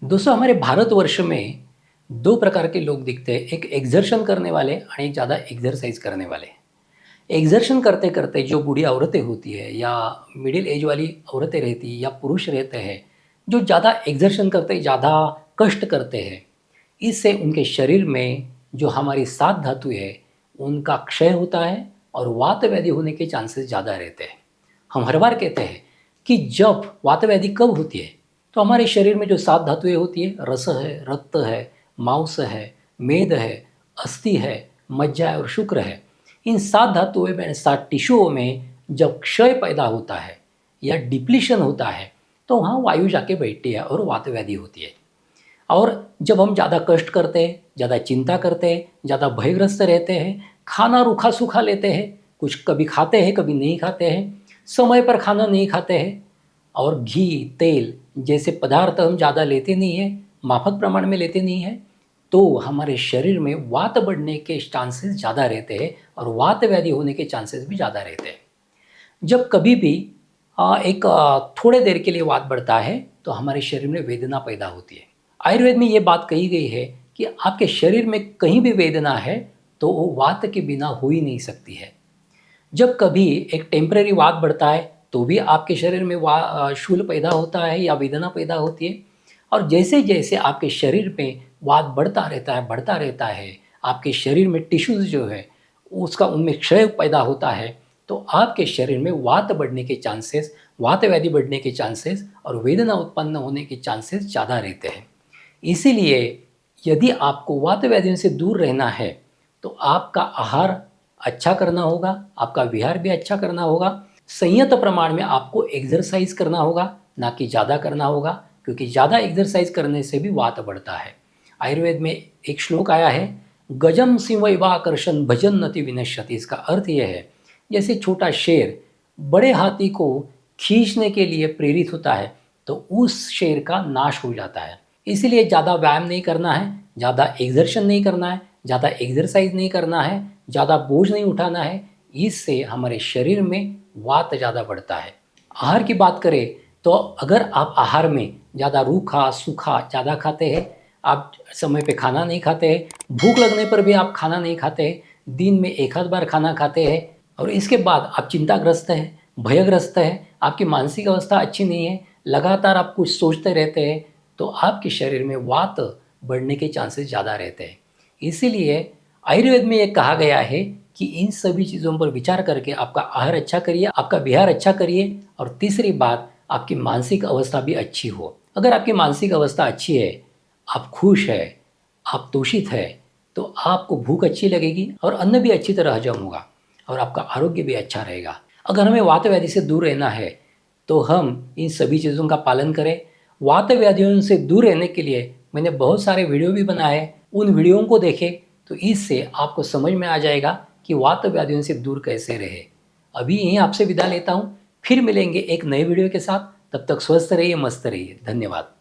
दोस्तों हमारे भारतवर्ष में 2 प्रकार के लोग दिखते हैं, एक एक्सर्शन करने वाले आणि एक ज़्यादा एक्सरसाइज करने वाले। एक्सर्शन करते-करते जो बूढ़ी औरतें होती है या मिडिल एज वाली औरतें रहती हैं या पुरुष रहते हैं, जो ज़्यादा एक्सर्शन करते हैं, ज़्यादा कष्ट करते हैं, इससे उनके शरीर में जो हमारी 7 धातु है, उनका क्षय होता है और वात व्याधि होने के चांसेस ज़्यादा रहते हैं। हम हर बार कहते हैं कि जब वात व्याधि कब होती है, तो हमारे शरीर में जो 7 धातुएँ होती हैं, रस है, रक्त है, मांस है, मेद है, अस्थि है, मज्जा है और शुक्र है। इन 7 धातुओं में 7 टिश्यूओं में जब क्षय पैदा होता है या डिप्लीशन होता है, तो वहाँ वायु जाके बैठती है और वात व्याधि होती है। और जब हम ज़्यादा कष्ट करते हैं, ज़्यादा चिंता करते हैं, ज़्यादा भयग्रस्त रहते हैं, खाना रूखा-सूखा लेते हैं, कुछ कभी खाते हैं, कभी नहीं खाते हैं, समय पर खाना नहीं खाते हैं और घी, तेल जैसे पदार्थ हम ज़्यादा लेते नहीं हैं, माफ़क प्रमाण में लेते नहीं हैं, तो हमारे शरीर में वात बढ़ने के चांसेस ज़्यादा रहते हैं और वात व्याधि होने के चांसेस भी ज़्यादा रहते हैं। जब कभी भी थोड़े देर के लिए वात बढ़ता है, तो हमारे शरीर में वेदना पैदा होती है। आयुर्वेद में ये बात कही गई है कि आपके शरीर में कहीं भी वेदना है, तो वो वात के बिना हो ही नहीं सकती है। जब कभी एक टेम्परेरी वात बढ़ता है, तो भी आपके शरीर में शूल पैदा होता है या वेदना पैदा होती है और जैसे-जैसे आपके शरीर में वात बढ़ता रहता है, आपके शरीर में टिश्यूज़ जो है, उसका उनमें क्षय पैदा होता है, तो आपके शरीर में वात बढ़ने के चांसेस, वात व्याधि बढ़ने के चांसेस और वेदना उत्पन्न होने के चांसेस ज़्यादा रहते हैं। इसीलिए यदि आपको वात व्याधियों से दूर रहना है, तो आपका आहार अच्छा करना होगा, आपका विहार भी अच्छा करना होगा, संयत प्रमाण में आपको एक्सरसाइज़ करना होगा, ना कि ज़्यादा करना होगा, क्योंकि ज़्यादा एक्सरसाइज़ करने से भी वात बढ़ता है। आयुर्वेद में एक श्लोक आया है, गजम सिंहैवाकर्षन् भजन् नति विनश्यति। इसका अर्थ ये है, जैसे छोटा शेर बड़े हाथी को खींचने के लिए प्रेरित होता है, तो उस शेर का नाश हो जाता है। इसीलिए ज़्यादा व्यायाम नहीं करना है, ज़्यादा एक्सर्शन नहीं करना है, ज़्यादा एक्सरसाइज़ नहीं करना है, ज़्यादा बोझ नहीं उठाना है, इससे हमारे शरीर में वात ज़्यादा बढ़ता है। आहार की बात करें, तो अगर आप आहार में ज़्यादा रूखा, सूखा ज़्यादा खाते हैं, आप समय पे खाना नहीं खाते हैं, भूख लगने पर भी आप खाना नहीं खाते हैं, दिन में 1 आध बार खाना खाते हैं और इसके बाद आप चिंताग्रस्त हैं, भयग्रस्त हैं, आपकी मानसिक अवस्था अच्छी नहीं है, लगातार आप कुछ सोचते रहते हैं, तो आपके शरीर में वात बढ़ने के चांसेस ज़्यादा रहते हैं। इसीलिए आयुर्वेद में ये कहा गया है कि इन सभी चीज़ों पर विचार करके आपका आहार अच्छा करिए, आपका विहार अच्छा करिए और तीसरी बात, आपकी मानसिक अवस्था भी अच्छी हो। अगर आपकी मानसिक अवस्था अच्छी है, आप खुश हैं, आप तोषित हैं, तो आपको भूख अच्छी लगेगी और अन्न भी अच्छी तरह हजम होगा और आपका आरोग्य भी अच्छा रहेगा। अगर हमें वात व्याधि से दूर रहना है, तो हम इन सभी चीज़ों का पालन करें। वात व्याधियों से दूर रहने के लिए मैंने बहुत सारे वीडियो भी बनाए हैं, उन वीडियोओं को देखें, तो इससे आपको समझ में आ जाएगा कि वात व्याधियों से दूर कैसे रहें। अभी यहीं आपसे विदा लेता हूँ, फिर मिलेंगे एक नए वीडियो के साथ, तब तक स्वस्थ रहिए, मस्त रहिए। धन्यवाद।